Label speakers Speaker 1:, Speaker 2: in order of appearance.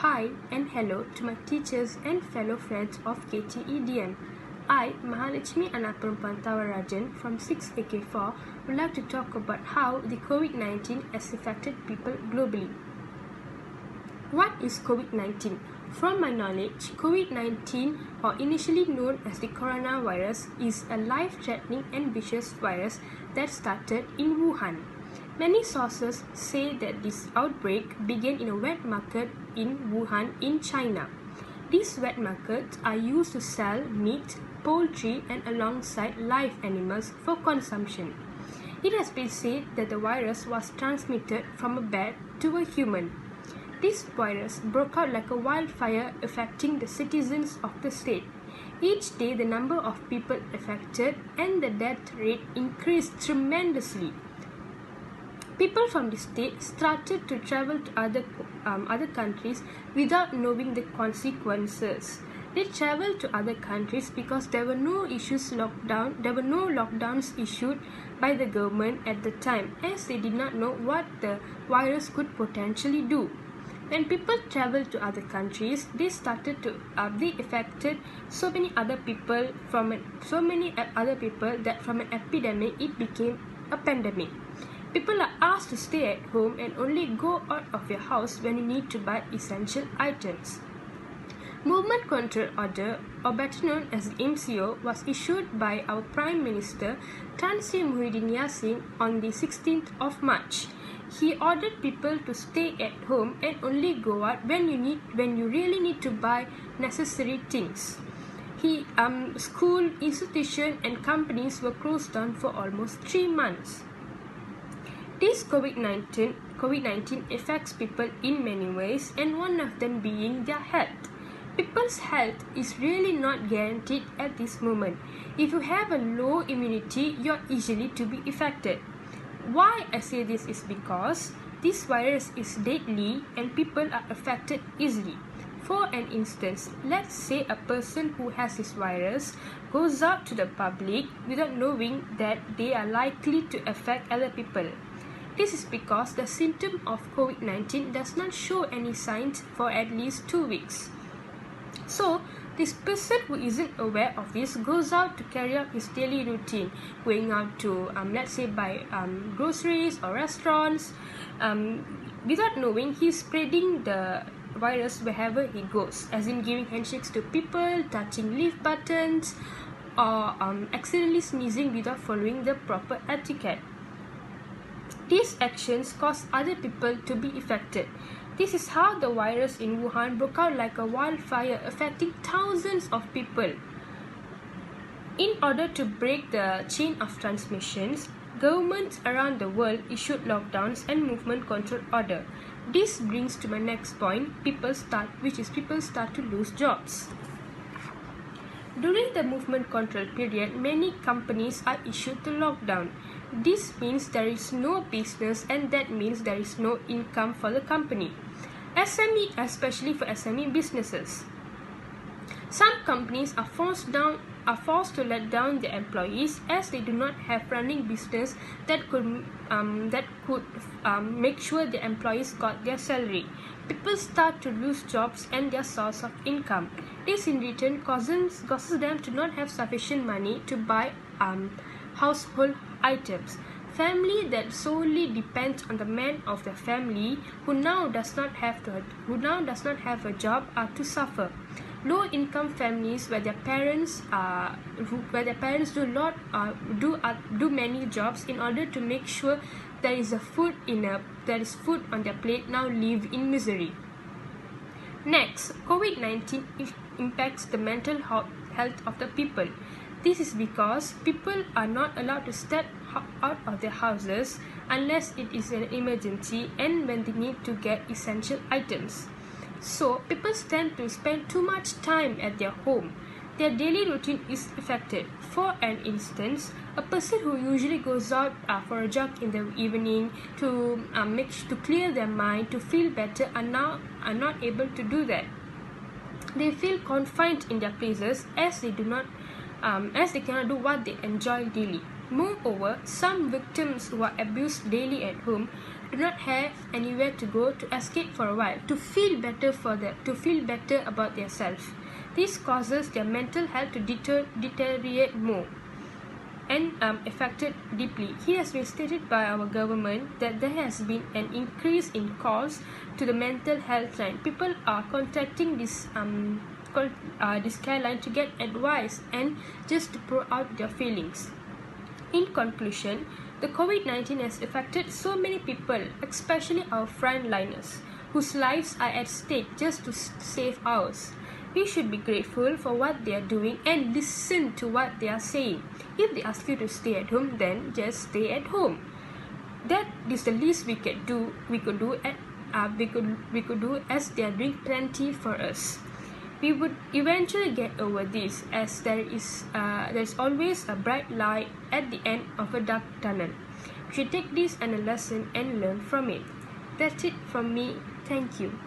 Speaker 1: Hi and hello to my teachers and fellow friends of KTEDM. I, Mahalachime Thavarajan from 6AK4 would like to talk about how the Covid-19 has affected people globally. What is Covid-19? From my knowledge, Covid-19, or initially known as the coronavirus, is a life-threatening and vicious virus that started in Wuhan. Many sources say that this outbreak began in a wet market in Wuhan in China. These wet markets are used to sell meat, poultry, and alongside live animals for consumption. It has been said that the virus was transmitted from a bat to a human. This virus broke out like a wildfire, affecting the citizens of the state. Each day, the number of people affected and the death rate increased tremendously. People from the state started to travel to other countries without knowing the consequences. They traveled to other countries because there were no lockdowns issued by the government at the time, as they did not know what the virus could potentially do. When people traveled to other countries, they affected so many other people that from an epidemic it became a pandemic. People are asked to stay at home and only go out of your house when you need to buy essential items. Movement Control Order, or better known as the MCO, was issued by our Prime Minister Tan Sri Muhyiddin Yassin on the 16th of March. He ordered people to stay at home and only go out when you really need to buy necessary things. School, institutions, and companies were closed down for almost 3 months. This COVID-19 affects people in many ways, and one of them being their health. People's health is really not guaranteed at this moment. If you have a low immunity, you're easily to be affected. Why I say this is because this virus is deadly and people are affected easily. For an instance, let's say a person who has this virus goes out to the public without knowing that they are likely to affect other people. This is because the symptom of COVID-19 does not show any signs for at least 2 weeks. So, this person who isn't aware of this goes out to carry out his daily routine, going out to, let's say, buy groceries or restaurants. Without knowing, he's spreading the virus wherever he goes, as in giving handshakes to people, touching leave buttons, or accidentally sneezing without following the proper etiquette. These actions cause other people to be affected. This is how the virus in Wuhan broke out like a wildfire, affecting thousands of people. In order to break the chain of transmissions, governments around the world issued lockdowns and movement control order. This brings to my next point, people start to lose jobs. During the movement control period, many companies are issued to lockdown. This means there is no business, and that means there is no income for the company, especially for SME businesses. Some companies are forced to let down their employees as they do not have running business that could make sure the employees got their salary. People start to lose jobs and their source of income. This in return causes them to not have sufficient money to buy household items. Family that solely depends on the man of the family who now does not have a job are to suffer. Low-income families where their parents do many jobs in order to make sure there is food on their plate now live in misery. Next, COVID-19 impacts the mental health of the people. This is because people are not allowed to step out of their houses unless it is an emergency and when they need to get essential items. So, people tend to spend too much time at their home. Their daily routine is affected. For an instance, a person who usually goes out for a jog in the evening to clear their mind, to feel better, are not able to do that. They feel confined in their places as they cannot do what they enjoy daily. Moreover, some victims who are abused daily at home do not have anywhere to go to escape for a while, to feel better about themselves. This causes their mental health to deteriorate more and affected deeply. It has been stated by our government that there has been an increase in calls to the mental health line. People are contacting this care line to get advice and just to pour out their feelings. In conclusion, the COVID-19 has affected so many people, especially our frontliners, whose lives are at stake just to save ours. We should be grateful for what they are doing and listen to what they are saying. If they ask you to stay at home, then just stay at home. That is the least we could do. We could do as they are doing plenty for us. We would eventually get over this, as there's always a bright light at the end of a dark tunnel. We should take this as a lesson and learn from it. That's it from me. Thank you.